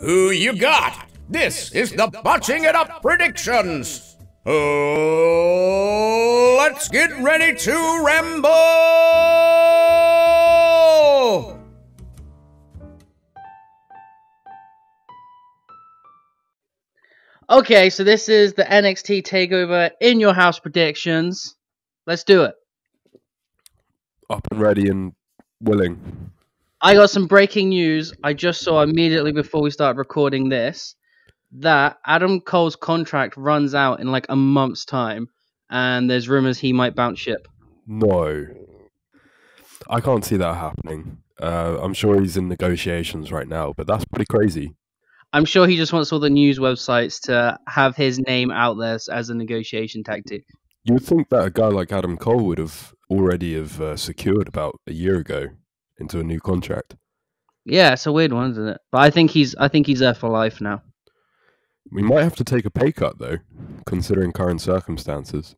Who you got? This is the Botching It Up predictions. Oh, let's get ready to ramble! Okay, so this is the NXT TakeOver in your house predictions. Let's do it. Up and ready and willing. I got some breaking news I just saw immediately before we started recording this, that Adam Cole's contract runs out in like a month's time, and there's rumors he might bounce ship. No. I can't see that happening. I'm sure he's in negotiations right now, but that's pretty crazy. I'm sure he just wants all the news websites to have his name out there as a negotiation tactic. You would think that a guy like Adam Cole would have already secured about a year ago into a new contract. Yeah, it's a weird one, isn't it? But I think he's there for life now. We might have to take a pay cut though, considering current circumstances.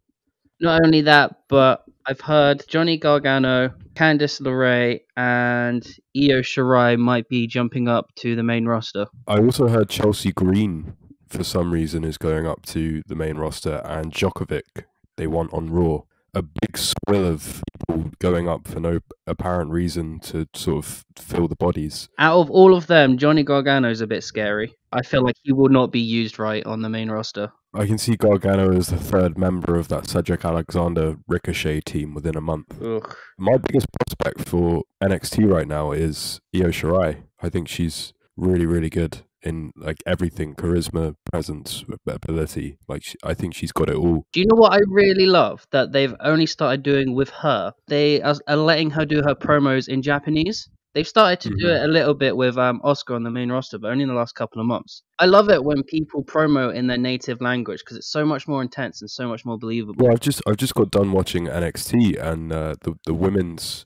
Not only that, but I've heard Johnny Gargano, Candice LeRae, and Io Shirai might be jumping up to the main roster. I also heard Chelsea Green, for some reason, is going up to the main roster, and Djokovic, they want on Raw. A big swill of people going up for no apparent reason to sort of fill the bodies. Out of all of them, Johnny Gargano's a bit scary. I feel like he will not be used right on the main roster. I can see Gargano as the third member of that Cedric Alexander Ricochet team within a month. Ugh. My biggest prospect for NXT right now is Io Shirai. I think she's really, really good in like everything: charisma, presence, ability. I think she's got it all. Do you know what I really love that they've only started doing with her? They are letting her do her promos in Japanese. They've started to do it a little bit with Oscar on the main roster, but only in the last couple of months. I love it when people promo in their native language because it's so much more intense and so much more believable. Well, I've just got done watching NXT, and the women's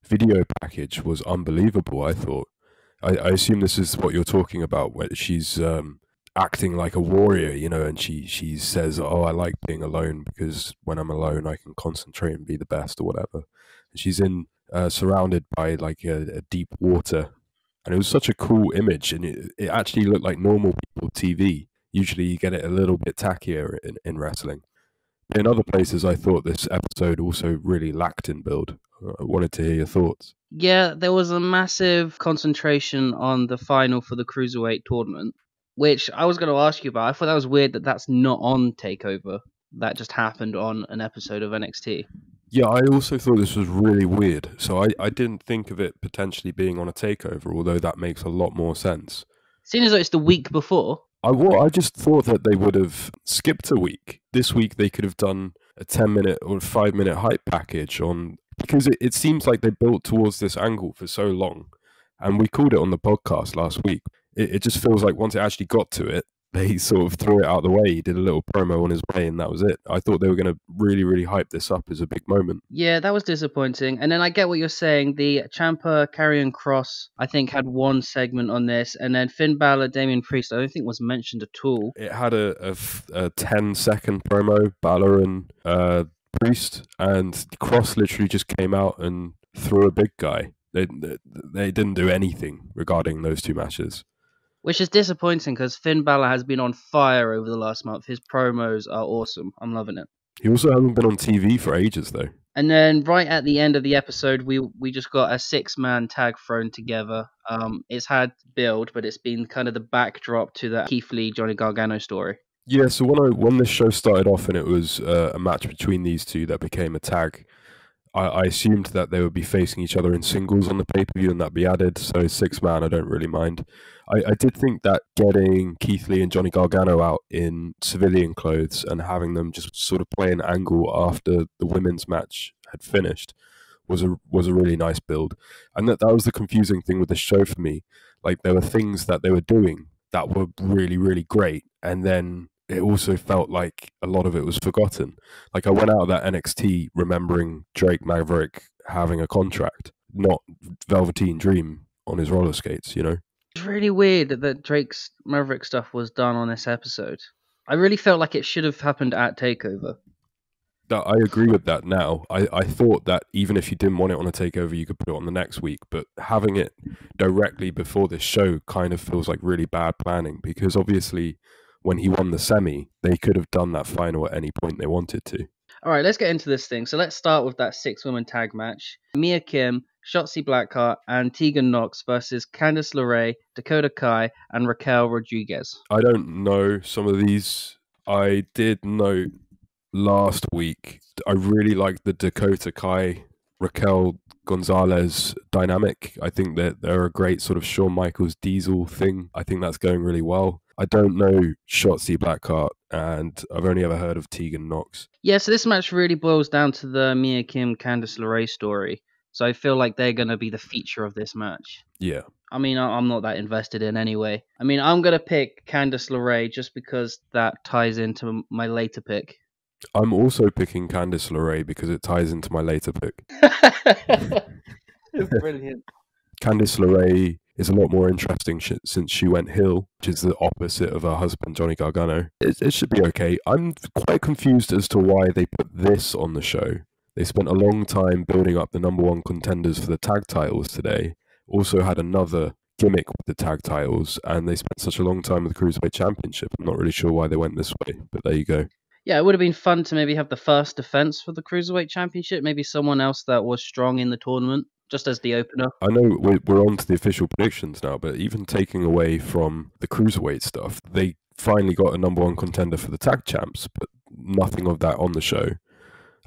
video package was unbelievable. I thought. I assume this is what you're talking about, where she's acting like a warrior, you know, and she says, "Oh, I like being alone because when I'm alone, I can concentrate and be the best," or whatever. And she's surrounded by like a deep water, and it was such a cool image, and it actually looked like normal people TV. Usually, you get it a little bit tackier in wrestling. But in other places, I thought this episode also really lacked in build. I wanted to hear your thoughts. Yeah, there was a massive concentration on the final for the Cruiserweight tournament, which I was going to ask you about. I thought that was weird that that's not on TakeOver. That just happened on an episode of NXT. Yeah, I also thought this was really weird. So I didn't think of it potentially being on a TakeOver, although that makes a lot more sense. Seeing as though it's the week before. I just thought that they would have skipped a week. This week they could have done a 10-minute or 5-minute hype package on... Because it seems like they built towards this angle for so long. And we called it on the podcast last week. It just feels like once it actually got to it, they sort of threw it out the way. He did a little promo on his way, and that was it. I thought they were going to really, really hype this up as a big moment. Yeah, that was disappointing. And then I get what you're saying. The Ciampa, Karrion Kross, I think, had one segment on this. And then Finn Balor, Damian Priest, I don't think was mentioned at all. It had a 10-second promo, Balor and Priest, and Kross literally just came out and threw a big guy. They didn't do anything regarding those two matches. Which is disappointing because Finn Balor has been on fire over the last month. His promos are awesome. I'm loving it. He also hasn't been on TV for ages, though. And then right at the end of the episode, we just got a 6-man tag thrown together. It's had build, but it's been kind of the backdrop to that Keith Lee, Johnny Gargano story. Yeah, so when this show started off and it was a match between these two that became a tag, I assumed that they would be facing each other in singles on the pay-per-view and that'd be added, so 6-man, I don't really mind. I did think that getting Keith Lee and Johnny Gargano out in civilian clothes and having them just sort of play an angle after the women's match had finished was a really nice build. And that was the confusing thing with the show for me. Like, there were things that they were doing that were really, really great, and then it also felt like a lot of it was forgotten. Like, I went out of that NXT remembering Drake Maverick having a contract, not Velveteen Dream on his roller skates, you know? It's really weird that Drake's Maverick stuff was done on this episode. I really felt like it should have happened at TakeOver. That I agree with that now. I thought that even if you didn't want it on a takeover, you could put it on the next week. But having it directly before this show kind of feels like really bad planning, because obviously when he won the semi, they could have done that final at any point they wanted to. All right, let's get into this thing. So let's start with that 6-woman tag match. Mia Kim, Shotzi Blackheart, and Tegan Nox versus Candice LeRae, Dakota Kai, and Raquel Rodriguez. I don't know some of these. I did know last week, I really like the Dakota Kai, Raquel Gonzalez dynamic. I think that they're a great sort of Shawn Michaels Diesel thing. I think that's going really well. I don't know Shotzi Blackheart, and I've only ever heard of Tegan Nox. Yeah, so this match really boils down to the Mia Kim, Candice LeRae story. So I feel like they're going to be the feature of this match. Yeah. I mean, I'm not that invested in anyway. I mean, I'm going to pick Candice LeRae just because that ties into my later pick. I'm also picking Candice LeRae because it ties into my later pick. Brilliant. Candice LeRae is a lot more interesting since she went heel, which is the opposite of her husband, Johnny Gargano. It should be okay. I'm quite confused as to why they put this on the show. They spent a long time building up the number one contenders for the tag titles today. Also had another gimmick with the tag titles, and they spent such a long time with the Cruiserweight Championship. I'm not really sure why they went this way, but there you go. Yeah, it would have been fun to maybe have the first defense for the Cruiserweight Championship. Maybe someone else that was strong in the tournament, just as the opener. I know we're on to the official predictions now, but even taking away from the Cruiserweight stuff, they finally got a number one contender for the tag champs, but nothing of that on the show,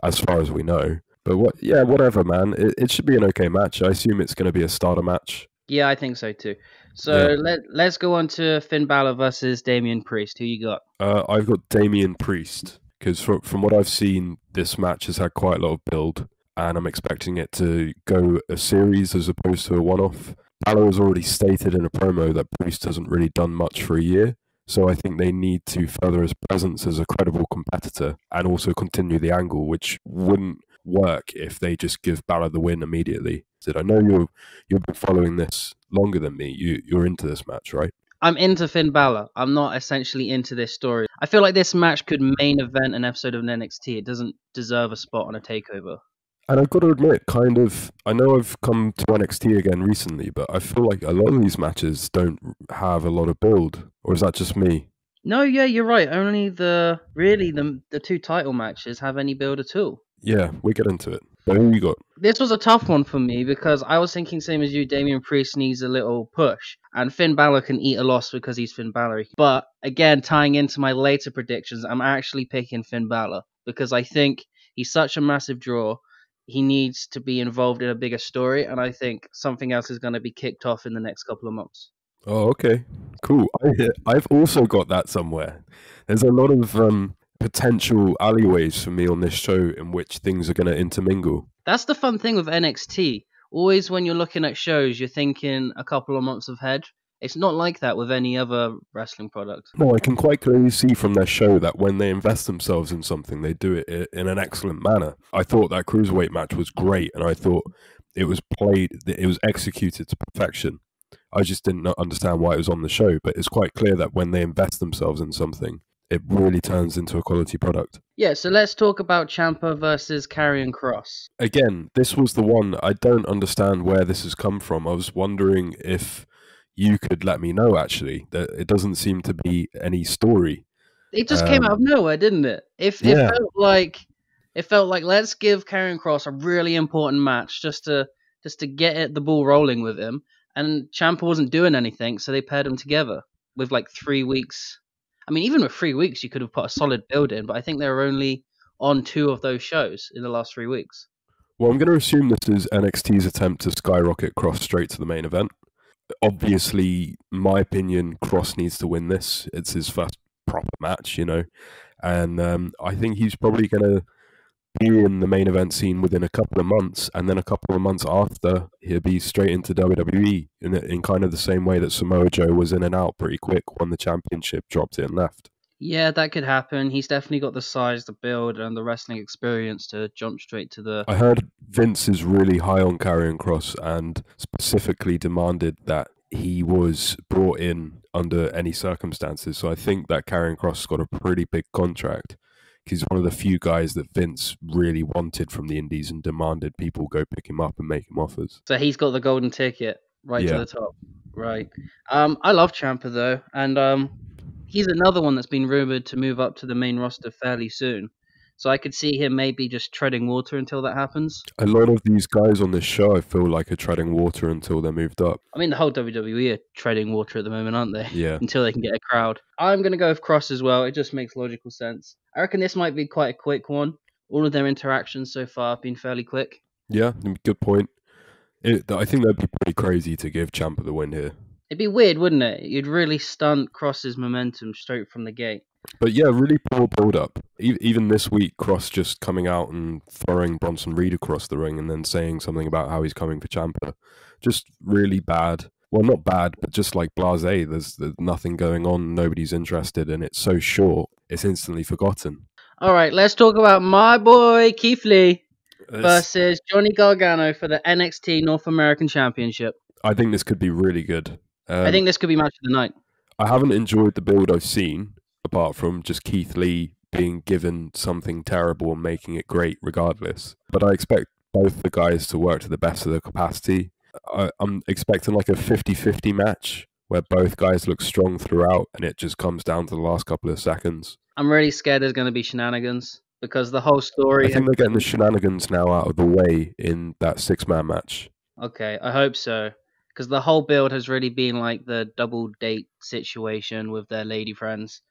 as far as we know. But whatever, man. It should be an okay match. I assume it's going to be a starter match. Yeah, I think so too. So let's go on to Finn Balor versus Damian Priest. Who you got? I've got Damian Priest, because from what I've seen, this match has had quite a lot of build, and I'm expecting it to go a series as opposed to a one-off. Balor has already stated in a promo that Priest hasn't really done much for a year, so I think they need to further his presence as a credible competitor and also continue the angle, which wouldn't work if they just give Balor the win immediately. I know you've been following this longer than me. You're into this match, right? I'm into Finn Balor. I'm not essentially into this story. I feel like this match could main event an episode of NXT. It doesn't deserve a spot on a takeover. And I've got to admit, I know I've come to NXT again recently, but I feel like a lot of these matches don't have a lot of build. Or is that just me? No, yeah, you're right. Only the two title matches have any build at all. Yeah, we get into it. But who you got? This was a tough one for me because I was thinking same as you, Damian Priest needs a little push. And Finn Balor can eat a loss because he's Finn Balor. But again, tying into my later predictions, I'm actually picking Finn Balor because I think he's such a massive draw. He needs to be involved in a bigger story, and I think something else is going to be kicked off in the next couple of months. Oh, okay. Cool. I've also got that somewhere. There's a lot of potential alleyways for me on this show in which things are going to intermingle. That's the fun thing with NXT. Always when you're looking at shows, you're thinking a couple of months ahead. It's not like that with any other wrestling product. No, I can quite clearly see from their show that when they invest themselves in something, they do it in an excellent manner. I thought that Cruiserweight match was great, and I thought it was executed to perfection. I just didn't understand why it was on the show, but it's quite clear that when they invest themselves in something, it really turns into a quality product. Yeah, so let's talk about Ciampa versus Karrion Kross. Again, this was the one, I don't understand where this has come from. I was wondering if you could let me know, actually, that it doesn't seem to be any story. It just came out of nowhere, didn't it? It felt like let's give Karrion Kross a really important match just to get the ball rolling with him. And Ciampa wasn't doing anything, so they paired them together with like 3 weeks. I mean, even with 3 weeks, you could have put a solid build in, but I think they were only on 2 of those shows in the last 3 weeks. Well, I'm going to assume this is NXT's attempt to skyrocket Kross straight to the main event. Obviously, my opinion, Kross needs to win this. It's his first proper match, and I think he's probably going to be in the main event scene within a couple of months, and then a couple of months after, he'll be straight into WWE in kind of the same way that Samoa Joe was in and out pretty quick, won the championship, dropped it and left. Yeah, that could happen. He's definitely got the size, the build, and the wrestling experience to jump straight to the... I heard Vince is really high on Karrion Kross and specifically demanded that he was brought in under any circumstances. So I think that Karrion Kross got a pretty big contract, He's one of the few guys that Vince really wanted from the Indies and demanded people go pick him up and make him offers. So he's got the golden ticket right to Yeah. the top. Right. I love Ciampa though, and he's another one that's been rumored to move up to the main roster fairly soon. So I could see him maybe just treading water until that happens. A lot of these guys on this show, I feel like, are treading water until they're moved up. I mean, the whole WWE are treading water at the moment, aren't they? Yeah. Until they can get a crowd. I'm going to go with Cross as well. It just makes logical sense. I reckon this might be quite a quick one. All of their interactions so far have been fairly quick. Yeah, good point. I think that'd be pretty crazy to give Ciampa the win here. It'd be weird, wouldn't it? You'd really stunt Cross's momentum straight from the gate. But yeah, really poor build-up. Even this week, Cross just coming out and throwing Bronson Reed across the ring and then saying something about how he's coming for Ciampa. Just really bad. Well, not bad, but just like blasé. There's nothing going on. Nobody's interested, and it's so short, it's instantly forgotten. All right, let's talk about my boy Keith Lee versus Johnny Gargano for the NXT North American Championship. I think this could be really good. I think this could be match of the night. I haven't enjoyed the build I've seen, apart from just Keith Lee being given something terrible and making it great regardless. But I expect both the guys to work to the best of their capacity. I'm expecting like a 50-50 match where both guys look strong throughout and it just comes down to the last couple of seconds. I'm really scared there's going to be shenanigans because the whole story... I think they're getting the shenanigans now out of the way in that 6-man match. Okay, I hope so. Because the whole build has really been like the double date situation with their lady friends.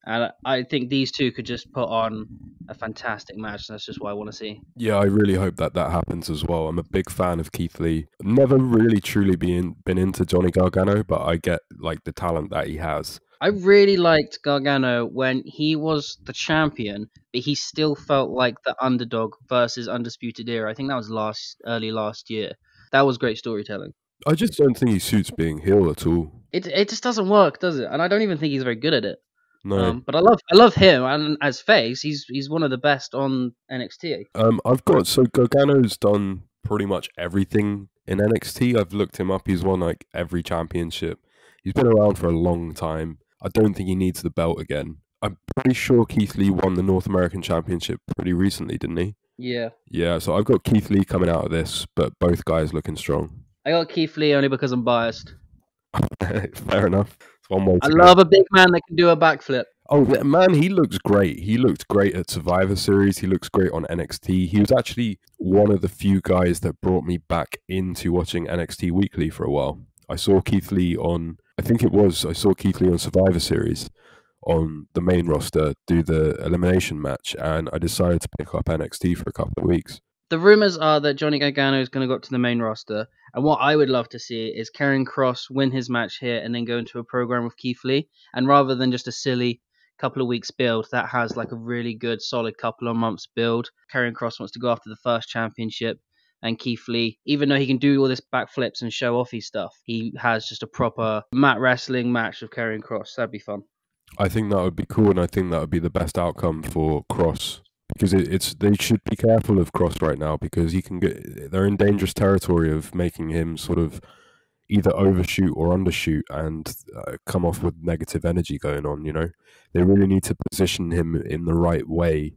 And I think these two could just put on a fantastic match. That's just what I want to see. Yeah, I really hope that happens as well. I'm a big fan of Keith Lee. Never really truly been into Johnny Gargano, but I get like the talent that he has. I really liked Gargano when he was the champion, but he still felt like the underdog versus Undisputed Era. I think that was early last year. That was great storytelling. I just don't think he suits being heel at all. It just doesn't work, does it? And I don't even think he's very good at it. No. But I love him, and as face, he's one of the best on NXT. Gargano's done pretty much everything in NXT. I've looked him up. He's won like every championship. He's been around for a long time. I don't think he needs the belt again. I'm pretty sure Keith Lee won the North American Championship pretty recently, didn't he? Yeah. Yeah, so I've got Keith Lee coming out of this, but both guys looking strong. I got Keith Lee only because I'm biased. Fair enough. It's one way I love a big man that can do a backflip. Oh, man, he looks great. He looked great at Survivor Series. He looks great on NXT. He was actually one of the few guys that brought me back into watching NXT Weekly for a while. I saw Keith Lee on Survivor Series on the main roster do the elimination match, and I decided to pick up NXT for a couple of weeks. The rumors are that Johnny Gargano is going to go up to the main roster, and what I would love to see is Karrion Kross win his match here and then go into a program with Keith Lee, and rather than just a silly couple of weeks build, that has like a really good solid couple of months build. Karrion Kross wants to go after the first championship, and Keith Lee, even though he can do all this backflips and show offy stuff, he has just a proper mat wrestling match with Karrion Kross. That'd be fun. I think that would be cool, and I think that would be the best outcome for Kross. Because they should be careful of Kross right now, because they're in dangerous territory of making him sort of either overshoot or undershoot and come off with negative energy going on, you know. They really need to position him in the right way,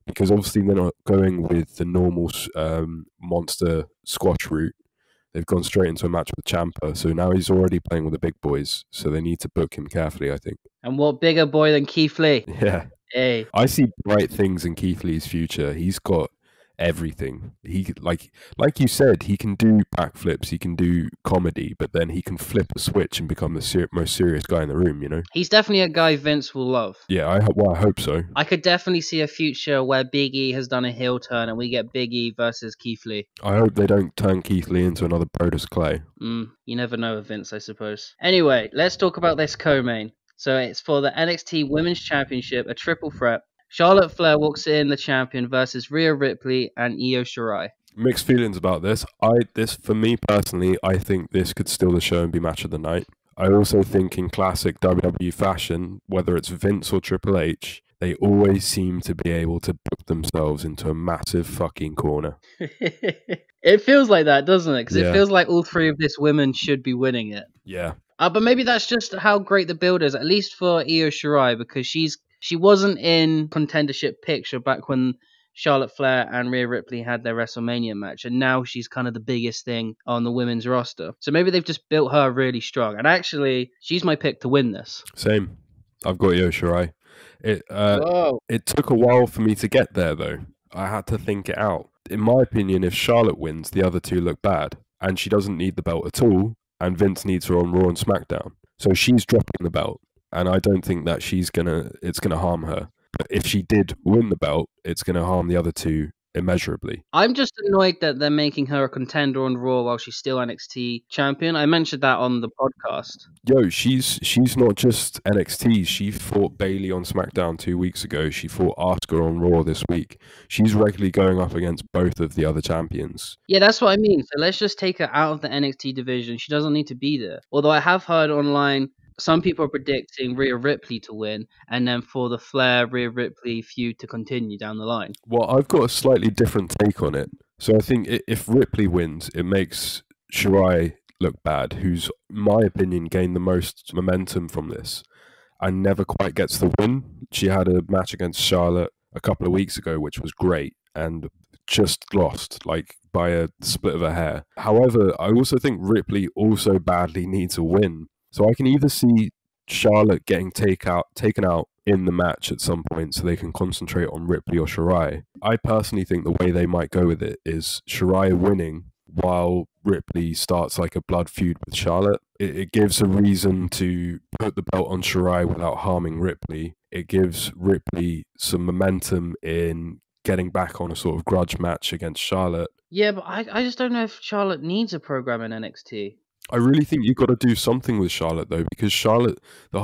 because obviously they're not going with the normal monster squash route. They've gone straight into a match with Ciampa, so now he's already playing with the big boys, so they need to book him carefully, I think. And what bigger boy than Keith Lee? Yeah. Hey. I see bright things in Keith Lee's future. He's got everything. He like you said, he can do backflips, he can do comedy, but then he can flip a switch and become the most serious guy in the room, you know? He's definitely a guy Vince will love. Yeah, I hope so. I could definitely see a future where Big E has done a heel turn and we get Big E versus Keith Lee. I hope they don't turn Keith Lee into another Brodus Clay. You never know with Vince, I suppose. Anyway, let's talk about this co-main. So it's for the NXT Women's Championship, a triple threat. Charlotte Flair walks in the champion versus Rhea Ripley and Io Shirai. Mixed feelings about this. For me personally, I think this could steal the show and be match of the night. I also think in classic WWE fashion, whether it's Vince or Triple H, they always seem to be able to book themselves into a massive fucking corner. It feels like that, doesn't it? Because Yeah. It feels like all three of these women should be winning it. Yeah. But maybe that's just how great the build is, at least for Io Shirai, because she's She wasn't in contendership picture back when Charlotte Flair and Rhea Ripley had their WrestleMania match, and now she's kind of the biggest thing on the women's roster. So maybe they've just built her really strong. And actually, she's my pick to win this. Same. I've got Io Shirai. Oh. It took a while for me to get there, though. I had to think it out. In my opinion, if Charlotte wins, the other two look bad, and she doesn't need the belt at all, and Vince needs her on Raw and SmackDown. So she's dropping the belt, and I don't think that it's gonna harm her. But if she did win the belt, it's gonna harm the other two immeasurably. I'm just annoyed that they're making her a contender on Raw while she's still NXT champion. I mentioned that on the podcast. Yo, she's not just NXT. She fought Bayley on SmackDown 2 weeks ago. She fought Asuka on Raw this week. She's regularly going up against both of the other champions. Yeah, that's what I mean. So let's just take her out of the NXT division. She doesn't need to be there. Although I have heard online some people are predicting Rhea Ripley to win, and then for the Flair Rhea Ripley feud to continue down the line. Well, I've got a slightly different take on it. So I think if Ripley wins, it makes Shirai look bad, who's, in my opinion, gained the most momentum from this and never quite gets the win. She had a match against Charlotte a couple of weeks ago, which was great, and just lost, like, by a split of a hair. However, I also think Ripley also badly needs a win. So I can either see Charlotte getting taken out in the match at some point so they can concentrate on Ripley or Shirai. I personally think the way they might go with it is Shirai winning while Ripley starts like a blood feud with Charlotte. It gives a reason to put the belt on Shirai without harming Ripley. It gives Ripley some momentum in getting back on a sort of grudge match against Charlotte. Yeah, but I just don't know if Charlotte needs a program in NXT. I really think you've got to do something with Charlotte, though, because Charlotte,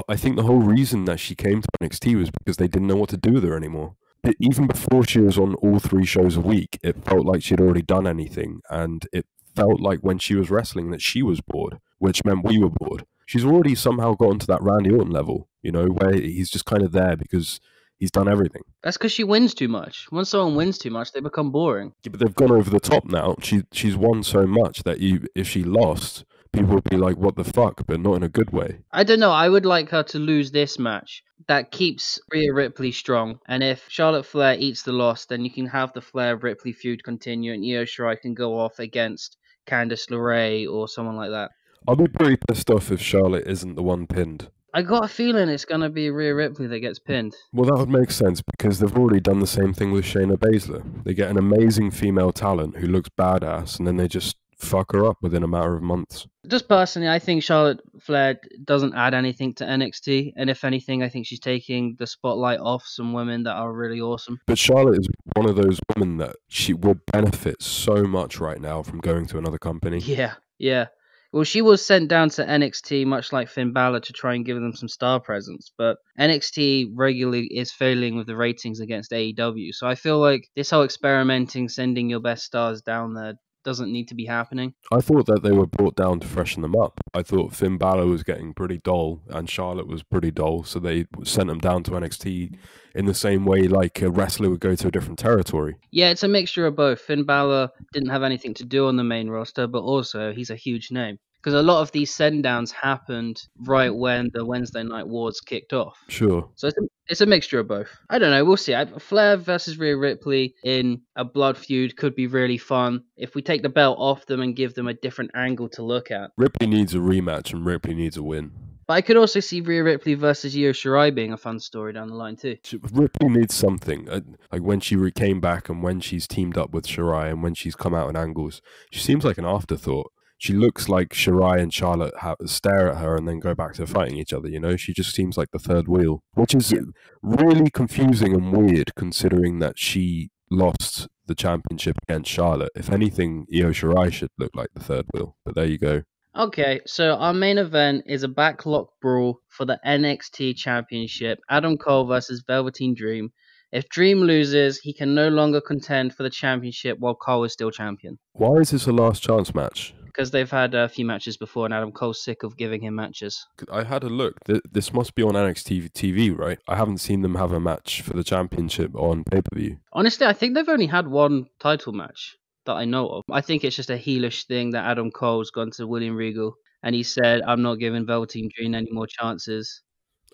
I think the whole reason that she came to NXT was because they didn't know what to do with her anymore. But even before she was on all 3 shows a week, it felt like she'd already done anything, and it felt like when she was wrestling that she was bored, which meant we were bored. She's already somehow gotten to that Randy Orton level, you know, where he's just kind of there because he's done everything. That's because she wins too much. Once someone wins too much, they become boring. Yeah, but they've gone over the top now. She's won so much that if she lost, people would be like, what the fuck, but not in a good way. I don't know. I would like her to lose this match. That keeps Rhea Ripley strong. And if Charlotte Flair eats the loss, then you can have the Flair-Ripley feud continue and Io Shirai can go off against Candice LeRae or someone like that. I'll be pretty pissed off if Charlotte isn't the one pinned. I got a feeling it's going to be Rhea Ripley that gets pinned. Well, that would make sense because they've already done the same thing with Shayna Baszler. They get an amazing female talent who looks badass and then they just fuck her up within a matter of months. Just personally, I think Charlotte Flair doesn't add anything to NXT, and if anything, I think she's taking the spotlight off some women that are really awesome. But Charlotte is one of those women that she would benefit so much right now from going to another company. Yeah. Well, she was sent down to NXT, much like Finn Balor, to try and give them some star presence, but NXT regularly is failing with the ratings against AEW, so I feel like this whole experimenting, sending your best stars down there, doesn't need to be happening. I thought that they were brought down to freshen them up. I thought Finn Balor was getting pretty dull and Charlotte was pretty dull, so they sent them down to NXT in the same way like a wrestler would go to a different territory. Yeah, it's a mixture of both. Finn Balor didn't have anything to do on the main roster, but also he's a huge name. Because a lot of these send-downs happened right when the Wednesday Night Wars kicked off. Sure. So it's a mixture of both. I don't know. We'll see. Flair versus Rhea Ripley in a blood feud could be really fun if we take the belt off them and give them a different angle to look at. Ripley needs a rematch and Ripley needs a win. But I could also see Rhea Ripley versus Io Shirai being a fun story down the line too. Ripley needs something. Like when she came back and when she's teamed up with Shirai and when she's come out in angles, she seems like an afterthought. She looks like Shirai and Charlotte stare at her and then go back to fighting each other, you know? She just seems like the third wheel, which is really confusing and weird considering that she lost the championship against Charlotte. If anything, Io Shirai should look like the third wheel, but there you go. Okay, so our main event is a backlock brawl for the NXT Championship. Adam Cole versus Velveteen Dream. If Dream loses, he can no longer contend for the championship while Cole is still champion. Why is this a last chance match? Because they've had a few matches before and Adam Cole's sick of giving him matches. I had a look. This must be on NXT TV, right? I haven't seen them have a match for the championship on pay-per-view. Honestly, I think they've only had one title match that I know of. I think it's just a heelish thing that Adam Cole's gone to William Regal and he said, I'm not giving Velveteen Dream any more chances.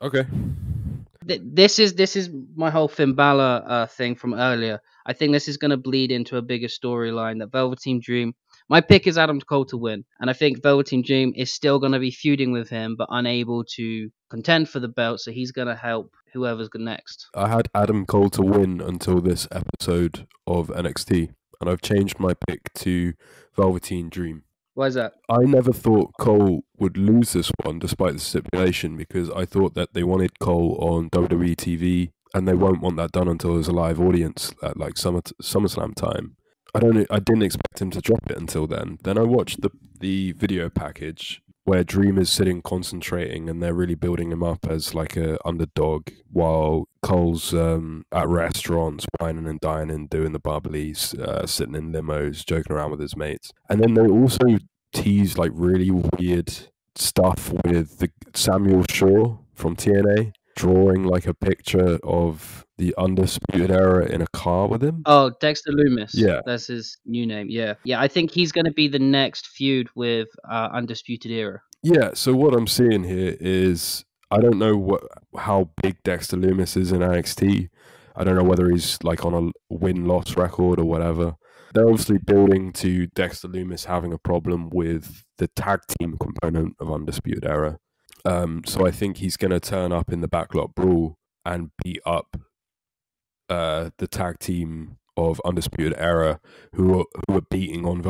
Okay. This is my whole Finn Balor thing from earlier. I think this is going to bleed into a bigger storyline that Velveteen Dream. My pick is Adam Cole to win, and I think Velveteen Dream is still going to be feuding with him, but unable to contend for the belt. So he's going to help whoever's next. I had Adam Cole to win until this episode of NXT, and I've changed my pick to Velveteen Dream. Why is that? I never thought Cole would lose this one despite the stipulation, because I thought that they wanted Cole on WWE TV, and they won't want that done until there's a live audience at like SummerSlam time. I didn't expect him to drop it until then. Then I watched the video package where Dream is sitting concentrating, and they're really building him up as like a underdog, while Cole's at restaurants, whining and dining, doing the bubblies, sitting in limos, joking around with his mates. And then they also tease like really weird stuff with the Samuel Shaw from TNA drawing like a picture of the Undisputed Era in a car with him. Oh, Dexter Lumis. Yeah. That's his new name. Yeah. I think he's going to be the next feud with Undisputed Era. Yeah, so what I'm seeing here is, I don't know how big Dexter Lumis is in NXT. I don't know whether he's like on a win-loss record or whatever. They're obviously building to Dexter Lumis having a problem with the tag team component of Undisputed Era. So I think he's going to turn up in the backlot brawl and beat up the tag team of Undisputed Era who are beating on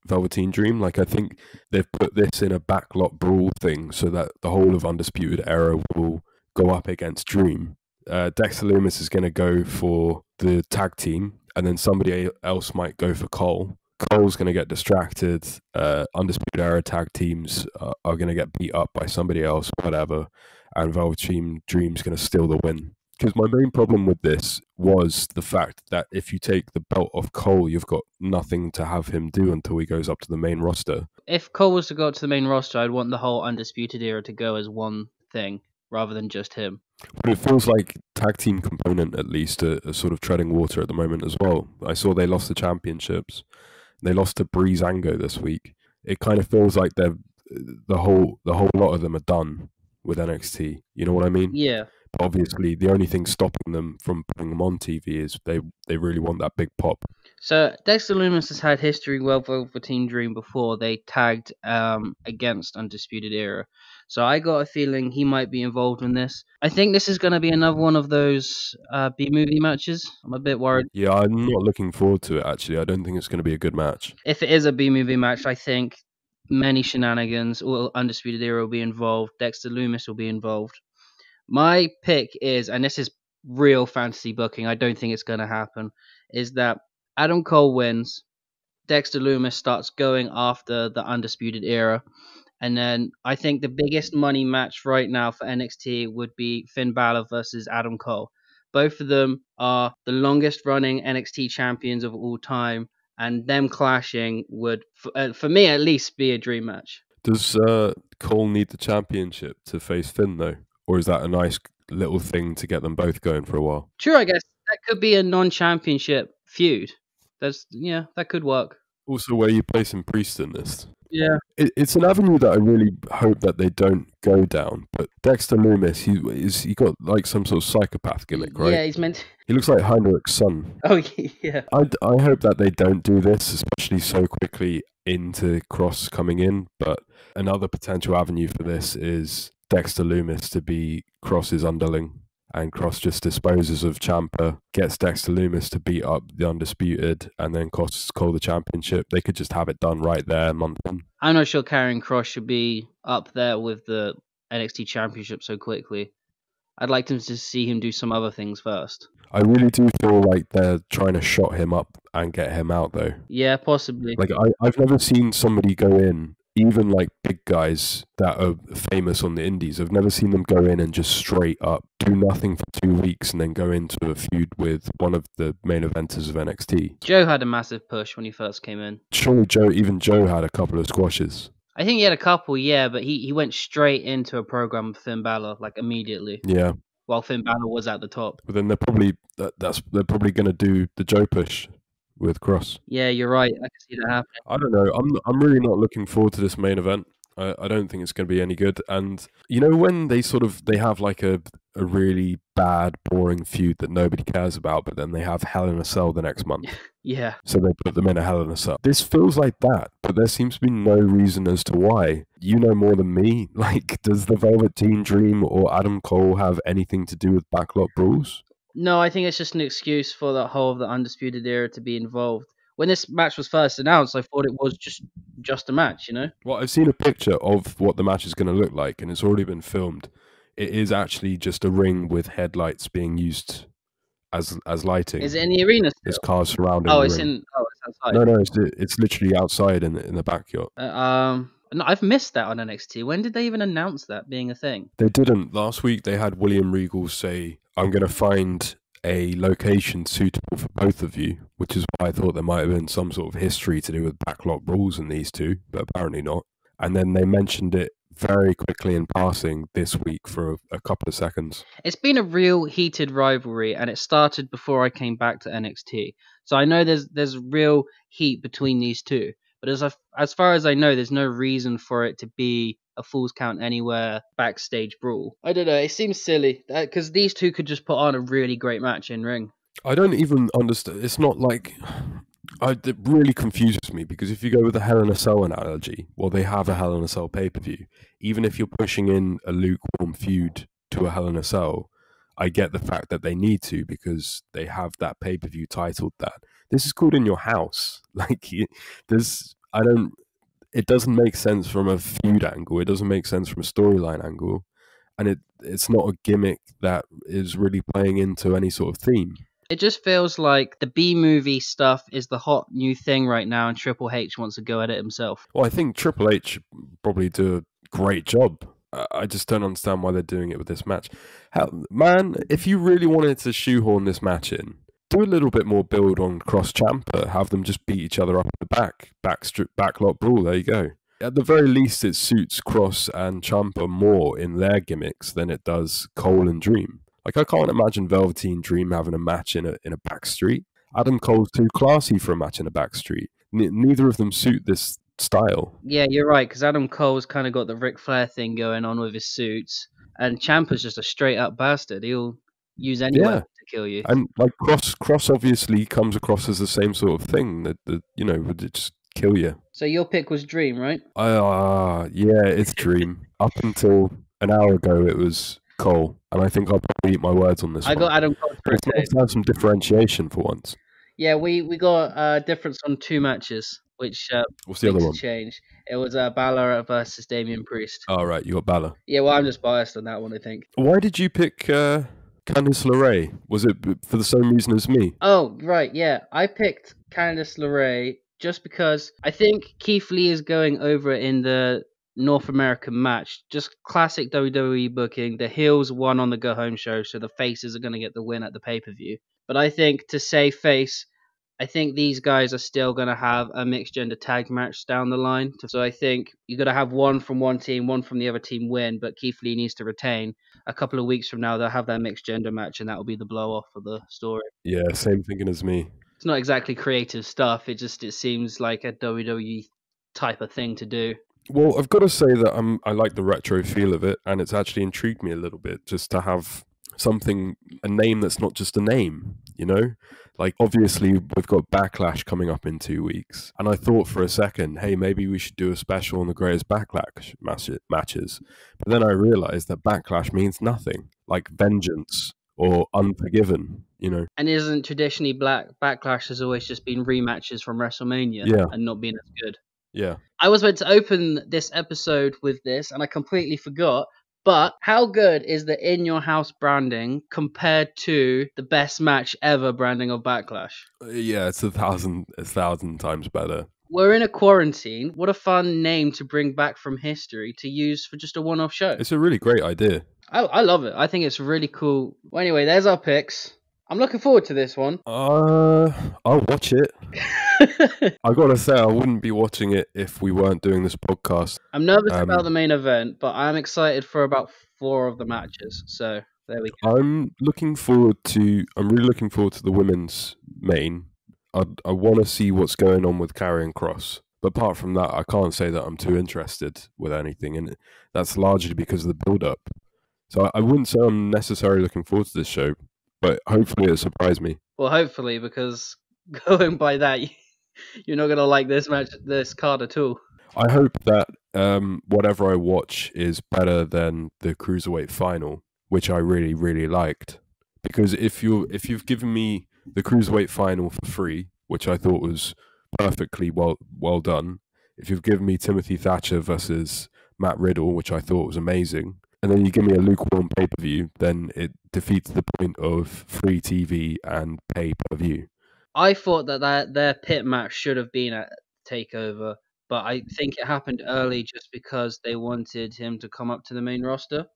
Velveteen Dream. Like, I think they've put this in a backlot brawl thing so that the whole of Undisputed Era will go up against Dream. Dexter Lumis is going to go for the tag team, and then somebody else might go for Cole. Cole's going to get distracted. Undisputed Era tag teams are going to get beat up by somebody else, whatever, and Velveteen Dream's going to steal the win. Because my main problem with this was the fact that if you take the belt off Cole, you've got nothing to have him do until he goes up to the main roster. If Cole was to go up to the main roster, I'd want the whole Undisputed Era to go as one thing rather than just him. But it feels like tag team component, at least, are sort of treading water at the moment as well. I saw they lost the championships. They lost to Breezango this week. It kind of feels like the whole lot of them are done with NXT. You know what I mean? Yeah. But obviously, the only thing stopping them from putting them on TV is they really want that big pop. So Dexter Lumis has had history with Velveteen Dream before they tagged against Undisputed Era. So I got a feeling he might be involved in this. I think this is going to be another one of those B-movie matches. I'm a bit worried. Yeah, I'm not looking forward to it, actually. I don't think it's going to be a good match. If it is a B-movie match, I think many shenanigans, or Undisputed Era will be involved. Dexter Lumis will be involved. My pick is, and this is real fantasy booking, I don't think it's going to happen, is that Adam Cole wins, Dexter Lumis starts going after the Undisputed Era, and then I think the biggest money match right now for NXT would be Finn Balor versus Adam Cole. Both of them are the longest running NXT champions of all time, and them clashing would, for me at least, be a dream match. Does Cole need the championship to face Finn, though? Or is that a nice little thing to get them both going for a while? True, I guess that could be a non-championship feud. That could work. Also, where you placing Priest in this? Yeah. It's an avenue that I really hope that they don't go down. But Dexter Lumis, he got like some sort of psychopath gimmick, right? Yeah, he's meant. He looks like Heinrich's son. Oh yeah. I hope that they don't do this, especially so quickly into Cross coming in. But another potential avenue for this is Dexter Lumis to be Cross's underling, and Cross just disposes of Ciampa, gets Dexter Lumis to beat up the Undisputed, and then costs Cole the championship. They could just have it done right there, month in. I'm not sure Karrion Kross should be up there with the NXT championship so quickly. I'd like them to see him do some other things first. I really do feel like they're trying to shot him up and get him out, though. Yeah, possibly. Like, I've never seen somebody go in, even like big guys that are famous on the indies, I've never seen them go in and just straight up do nothing for 2 weeks and then go into a feud with one of the main eventers of NXT. Joe had a massive push when he first came in. Surely Joe had a couple of squashes. I think he had a couple, yeah, but he went straight into a program with Finn Balor, like immediately. Yeah. While Finn Balor was at the top. But then they're probably going to do the Joe push with Cross. Yeah, you're right. I can see that happening. I don't know. I'm really not looking forward to this main event. I don't think it's going to be any good. And you know when they have like a a really bad, boring feud that nobody cares about, but then they have Hell in a Cell the next month. Yeah. So they put them in a Hell in a Cell. This feels like that, but there seems to be no reason as to why. You know more than me. Like, does the Velveteen Dream or Adam Cole have anything to do with backlot brawls? No, I think it's just an excuse for the whole of the Undisputed Era to be involved. When this match was first announced, I thought it was just a match, you know? Well, I've seen a picture of what the match is going to look like, and it's already been filmed. It is actually just a ring with headlights being used as lighting. Is it in the arena still? There's cars surrounding Oh, the it's ring. it's outside. No, it's literally outside in the backyard. No, I've missed that on NXT. When did they even announce that being a thing? They didn't. Last week they had William Regal say, "I'm going to find a location suitable for both of you," which is why I thought there might have been some sort of history to do with backlot brawls in these two, but apparently not. And then they mentioned it very quickly in passing this week for a couple of seconds. It's been a real heated rivalry, and it started before I came back to NXT. So I know there's real heat between these two. But as far as I know, there's no reason for it to be a Falls Count Anywhere backstage brawl. I don't know. It seems silly because these two could just put on a really great match in ring. I don't even understand. It's not like... it really confuses me, because if you go with the Hell in a Cell analogy, well, they have a Hell in a Cell pay-per-view. Even if you're pushing in a lukewarm feud to a Hell in a Cell, I get the fact that they need to, because they have that pay-per-view titled that. This is called In Your House. Like, it doesn't make sense from a feud angle. It doesn't make sense from a storyline angle. And it's not a gimmick that is really playing into any sort of theme. It just feels like the B-movie stuff is the hot new thing right now, and Triple H wants to go at it himself. Well, I think Triple H probably do a great job. I just don't understand why they're doing it with this match. Man, if you really wanted to shoehorn this match in, do a little bit more build on Cross Ciampa. Have them just beat each other up in the backlot brawl. There you go. At the very least, it suits Cross and Ciampa more in their gimmicks than it does Cole and Dream. Like, I can't imagine Velveteen Dream having a match in a back street. Adam Cole's too classy for a match in a back street. Neither of them suit this style. Yeah, you're right, because Adam Cole's kind of got the Ric Flair thing going on with his suits, and Ciampa's just a straight up bastard. He'll use anyone to kill you. And like Cross obviously comes across as the same sort of thing that would just kill you. So your pick was Dream, right? Yeah, it's Dream. Up until an hour ago, it was Cole, and I think I'll probably eat my words on this. I got Adam Cole. But it's nice to have some differentiation for once. Yeah, we got a difference on two matches, which what's the other one? Change. It was Balor versus Damian Priest. Oh, right, you got Balor. Yeah, well, I'm just biased on that one, I think. Why did you pick Candice LeRae? Was it for the same reason as me? Oh, right, yeah. I picked Candice LeRae just because I think Keith Lee is going over in the North American match. Just classic WWE booking. The heels won on the go home show, so the faces are going to get the win at the pay-per-view. But I think to say face, I think these guys are still going to have a mixed gender tag match down the line. So I think you're going to have one from one team, one from the other team win, but Keith Lee needs to retain. A couple of weeks from now, they'll have their mixed gender match, and that will be the blow off of the story. Yeah, same thinking as me. It's not exactly creative stuff. It seems like a WWE type of thing to do. Well, I've got to say that I like the retro feel of it, and it's actually intrigued me a little bit just to have a name that's not just a name, you know? Like, obviously, we've got Backlash coming up in 2 weeks, and I thought for a second, hey, maybe we should do a special on the greatest Backlash matches. But then I realized that Backlash means nothing, like Vengeance or Unforgiven, you know? And isn't traditionally Backlash has always just been rematches from WrestleMania and not been as good? Yeah. I was meant to open this episode with this, and I completely forgot. But how good is the In Your House branding compared to the best match ever branding of Backlash? Yeah, it's a thousand times better. We're in a quarantine. What a fun name to bring back from history to use for just a one-off show. It's a really great idea. I love it. I think it's really cool. Well, anyway, there's our picks. I'm looking forward to this one. I'll watch it. I gotta say, I wouldn't be watching it if we weren't doing this podcast. I'm nervous about the main event, but I'm excited for about 4 of the matches. So there we go. I'm really looking forward to the women's main. I want to see what's going on with Karrion Kross. But apart from that, I can't say that I'm too interested with anything, and that's largely because of the build-up. So I wouldn't say I'm necessarily looking forward to this show, but hopefully it'll surprise me. Well, hopefully, because going by that, you're not gonna like this card at all. I hope that whatever I watch is better than the Cruiserweight final, which I really, really liked. Because if you've given me the Cruiserweight final for free, which I thought was perfectly well done, if you've given me Timothy Thatcher versus Matt Riddle, which I thought was amazing, and then you give me a lukewarm pay-per-view, then it defeats the point of free TV and pay-per-view. I thought that their pit match should have been at Takeover, but I think it happened early just because they wanted him to come up to the main roster.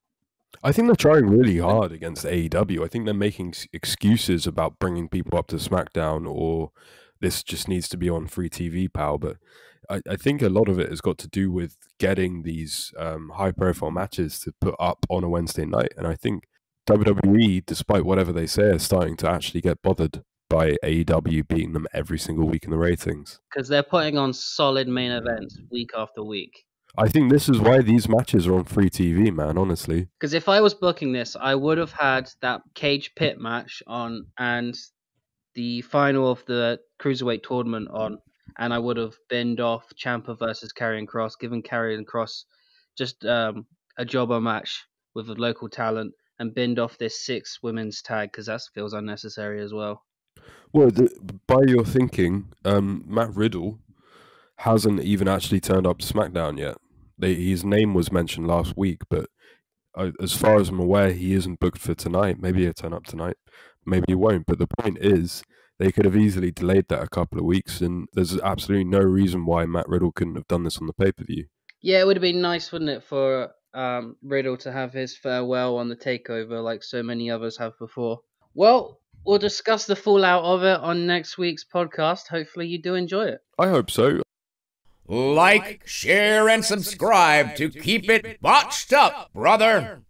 I think they're trying really hard against AEW. I think they're making excuses about bringing people up to SmackDown, or this just needs to be on free TV, pal. But I think a lot of it has got to do with getting these high-profile matches to put up on a Wednesday night. And I think WWE, despite whatever they say, is starting to actually get bothered by AEW beating them every single week in the ratings. Because they're putting on solid main events week after week. I think this is why these matches are on free TV, man, honestly. Because if I was booking this, I would have had that cage pit match on and the final of the Cruiserweight tournament on, and I would have binned off Ciampa versus Karrion Kross, given Karrion Kross just a jobber match with a local talent, and binned off this 6 women's tag, because that feels unnecessary as well. Well, by your thinking, Matt Riddle hasn't even actually turned up to SmackDown yet. His name was mentioned last week, but as far as I'm aware, he isn't booked for tonight. Maybe he'll turn up tonight, maybe he won't. But the point is, they could have easily delayed that a couple of weeks, and there's absolutely no reason why Matt Riddle couldn't have done this on the pay-per-view. Yeah, it would have been nice, wouldn't it, for Riddle to have his farewell on the takeover like so many others have before. Well, we'll discuss the fallout of it on next week's podcast. Hopefully you do enjoy it. I hope so. Like, share, and subscribe to keep it botched up, brother.